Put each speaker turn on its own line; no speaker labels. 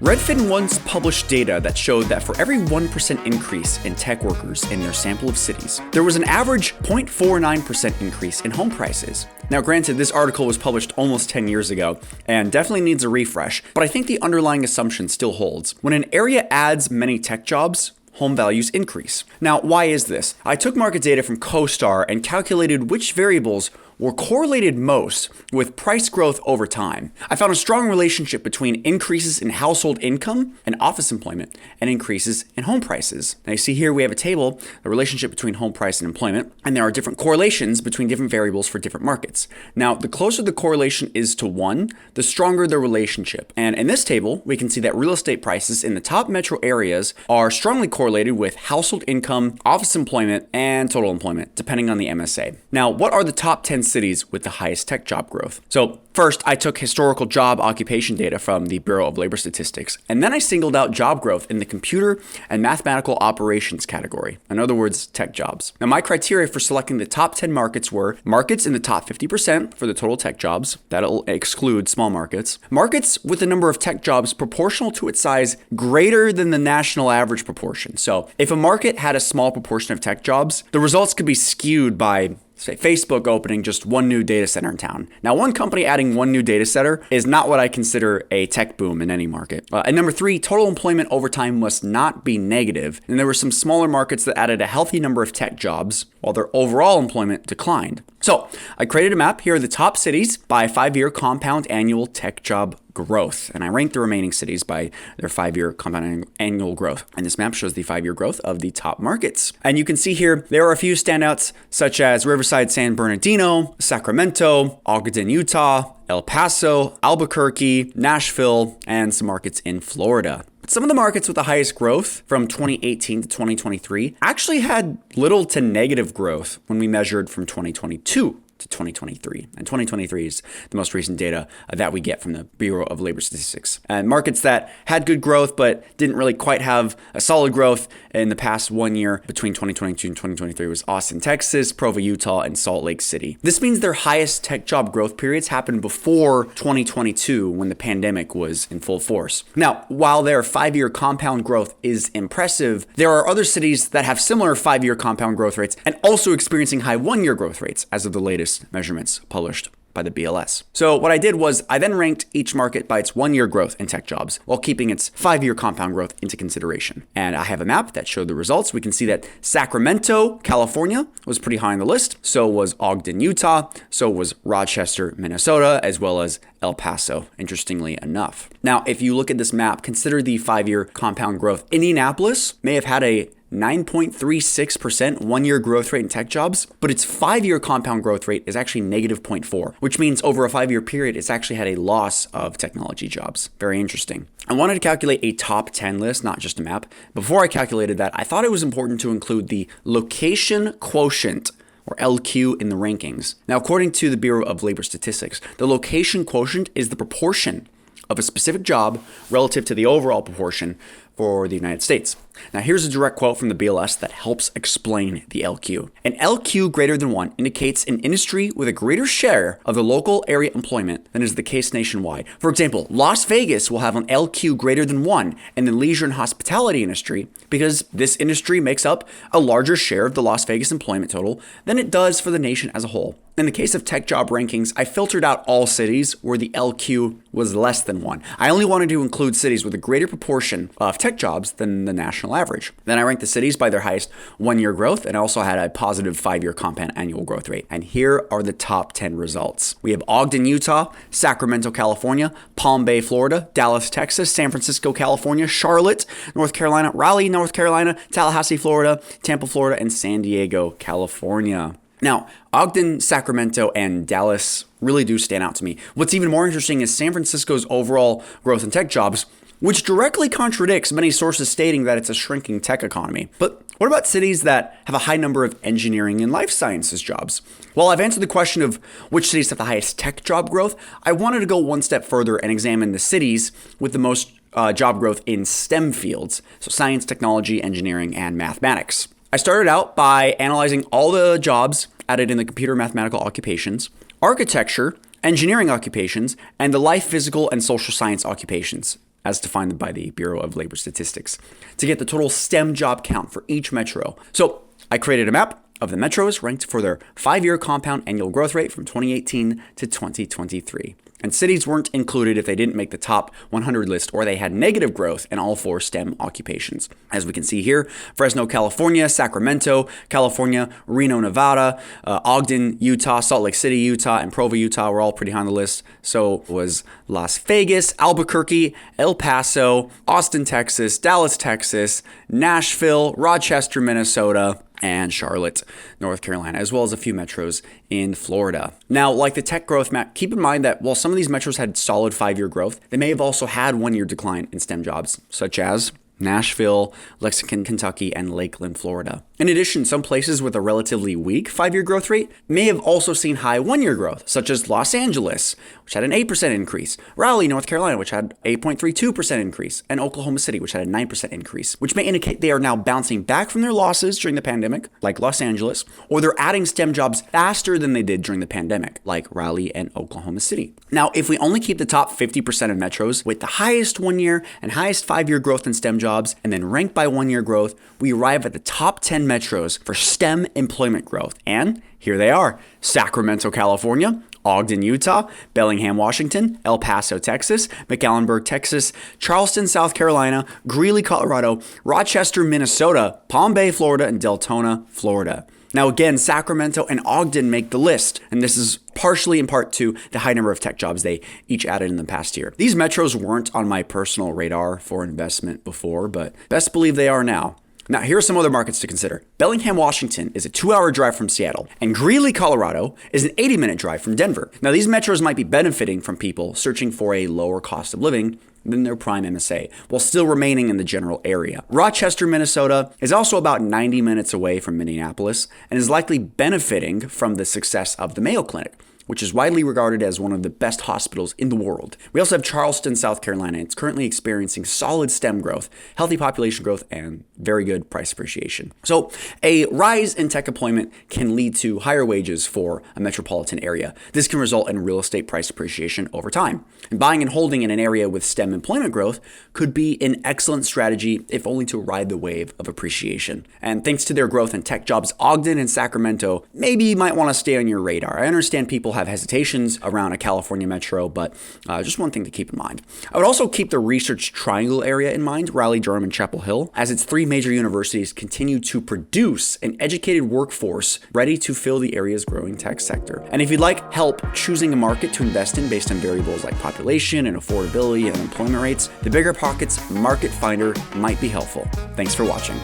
Redfin once published data that showed that for every 1% increase in tech workers in their sample of cities, there was an average 0.49% increase in home prices. Now, granted, this article was published almost 10 years ago and definitely needs a refresh, but I think the underlying assumption still holds. When an area adds many tech jobs, home values increase. Now, why is this? I took market data from CoStar and calculated which variables were correlated most with price growth over time. I found a strong relationship between increases in household income and office employment and increases in home prices. Now you see here we have a table, the relationship between home price and employment, and there are different correlations between different variables for different markets. Now, the closer the correlation is to 1, the stronger the relationship. And in this table, we can see that real estate prices in the top metro areas are strongly correlated with household income, office employment, and total employment, depending on the MSA. Now, what are the top 10 cities with the highest tech job growth? So first, I took historical job occupation data from the Bureau of Labor Statistics, and then I singled out job growth in the computer and mathematical operations category. In other words, tech jobs. Now, my criteria for selecting the top 10 markets were markets in the top 50% for the total tech jobs. That'll exclude small markets. Markets with the number of tech jobs proportional to its size greater than the national average proportion. So if a market had a small proportion of tech jobs, the results could be skewed by, say, Facebook opening just one new data center in town. Now, one company adding one new data center is not what I consider a tech boom in any market. And number 3, total employment over time must not be negative. And there were some smaller markets that added a healthy number of tech jobs while their overall employment declined. So I created a map. Here are the top cities by 5-year compound annual tech job growth. And I ranked the remaining cities by their 5-year compound annual growth. And this map shows the 5-year growth of the top markets. And you can see here, there are a few standouts such as Riverside, San Bernardino, Sacramento, Ogden, Utah, El Paso, Albuquerque, Nashville, and some markets in Florida. Some of the markets with the highest growth from 2018 to 2023 actually had little to negative growth when we measured from 2022 to 2023. And 2023 is the most recent data that we get from the Bureau of Labor Statistics. And markets that had good growth but didn't really quite have a solid growth in the past 1 year between 2022 and 2023 was Austin, Texas, Provo, Utah, and Salt Lake City. This means their highest tech job growth periods happened before 2022 when the pandemic was in full force. Now, while their 5-year compound growth is impressive, there are other cities that have similar 5-year compound growth rates and also experiencing high 1-year growth rates as of the latest measurements published by the BLS. So what I did was I then ranked each market by its 1-year growth in tech jobs while keeping its 5-year compound growth into consideration. And I have a map that showed the results. We can see that Sacramento, California was pretty high on the list. So was Ogden, Utah. So was Rochester, Minnesota, as well as El Paso, interestingly enough. Now, if you look at this map, consider the 5-year compound growth. Indianapolis may have had a 9.36% 1-year growth rate in tech jobs, but its 5-year compound growth rate is actually negative 0.4, which means over a 5-year period, it's actually had a loss of technology jobs. Very interesting. I wanted to calculate a top 10 list, not just a map. Before I calculated that, I thought it was important to include the location quotient, or LQ, in the rankings. Now, according to the Bureau of Labor Statistics, the location quotient is the proportion of a specific job relative to the overall proportion for the United States. Now, here's a direct quote from the BLS that helps explain the LQ. An LQ greater than 1 indicates an industry with a greater share of the local area employment than is the case nationwide. For example, Las Vegas will have an LQ greater than 1 in the leisure and hospitality industry because this industry makes up a larger share of the Las Vegas employment total than it does for the nation as a whole. In the case of tech job rankings, I filtered out all cities where the LQ was less than 1. I only wanted to include cities with a greater proportion of tech jobs than the national average. Then I ranked the cities by their highest 1-year growth and also had a positive 5-year compound annual growth rate. And here are the top 10 results. We have Ogden, Utah, Sacramento, California, Palm Bay, Florida, Dallas, Texas, San Francisco, California, Charlotte, North Carolina, Raleigh, North Carolina, Tallahassee, Florida, Tampa, Florida, and San Diego, California. Now, Ogden, Sacramento, and Dallas really do stand out to me. What's even more interesting is San Francisco's overall growth in tech jobs, which directly contradicts many sources stating that it's a shrinking tech economy. But what about cities that have a high number of engineering and life sciences jobs? Well, I've answered the question of which cities have the highest tech job growth. I wanted to go one step further and examine the cities with the most job growth in STEM fields, so science, technology, engineering, and mathematics. I started out by analyzing all the jobs added in the computer mathematical occupations, architecture, engineering occupations, and the life, physical, and social science occupations. as defined by the Bureau of Labor Statistics, to get the total STEM job count for each metro. So I created a map of the metros ranked for their 5-year compound annual growth rate from 2018 to 2023. And cities weren't included if they didn't make the top 100 list or they had negative growth in all 4 STEM occupations. As we can see here, Fresno, California, Sacramento, California, Reno, Nevada, Ogden, Utah, Salt Lake City, Utah, and Provo, Utah were all pretty high on the list. So was Las Vegas, Albuquerque, El Paso, Austin, Texas, Dallas, Texas, Nashville, Rochester, Minnesota, and Charlotte, North Carolina, as well as a few metros in Florida. Now, like the tech growth map, keep in mind that while some of these metros had solid 5-year growth, they may have also had 1-year decline in STEM jobs, such as Nashville, Lexington, Kentucky, and Lakeland, Florida. In addition, some places with a relatively weak 5-year growth rate may have also seen high 1-year growth, such as Los Angeles, which had an 8% increase, Raleigh, North Carolina, which had 8.32% increase, and Oklahoma City, which had a 9% increase, which may indicate they are now bouncing back from their losses during the pandemic, like Los Angeles, or they're adding STEM jobs faster than they did during the pandemic, like Raleigh and Oklahoma City. Now, if we only keep the top 50% of metros with the highest 1-year and highest 5-year growth in STEM jobs, and then rank by 1-year growth, we arrive at the top 10 metros for STEM employment growth. And here they are: Sacramento, California, Ogden, Utah, Bellingham, Washington, El Paso, Texas, McAllenburg, Texas, Charleston, South Carolina, Greeley, Colorado, Rochester, Minnesota, Palm Bay, Florida, and Deltona, Florida. Now again, Sacramento and Ogden make the list, and this is partially in part to the high number of tech jobs they each added in the past year. These metros weren't on my personal radar for investment before, but best believe they are now. Now, here are some other markets to consider. Bellingham, Washington is a 2-hour drive from Seattle, and Greeley, Colorado is an 80-minute drive from Denver. Now, these metros might be benefiting from people searching for a lower cost of living than their prime MSA, while still remaining in the general area. Rochester, Minnesota is also about 90 minutes away from Minneapolis and is likely benefiting from the success of the Mayo Clinic, which is widely regarded as one of the best hospitals in the world. We also have Charleston, South Carolina. It's currently experiencing solid STEM growth, healthy population growth, and very good price appreciation. So a rise in tech employment can lead to higher wages for a metropolitan area. This can result in real estate price appreciation over time. And buying and holding in an area with STEM employment growth could be an excellent strategy, if only to ride the wave of appreciation. And thanks to their growth in tech jobs, Ogden and Sacramento maybe you might want to stay on your radar. I understand people have hesitations around a California metro, but just one thing to keep in mind. I would also keep the Research Triangle area in mind, Raleigh, Durham, and Chapel Hill, as its 3 major universities continue to produce an educated workforce ready to fill the area's growing tech sector. And if you'd like help choosing a market to invest in based on variables like population and affordability and employment rates, the BiggerPockets Market Finder might be helpful. Thanks for watching.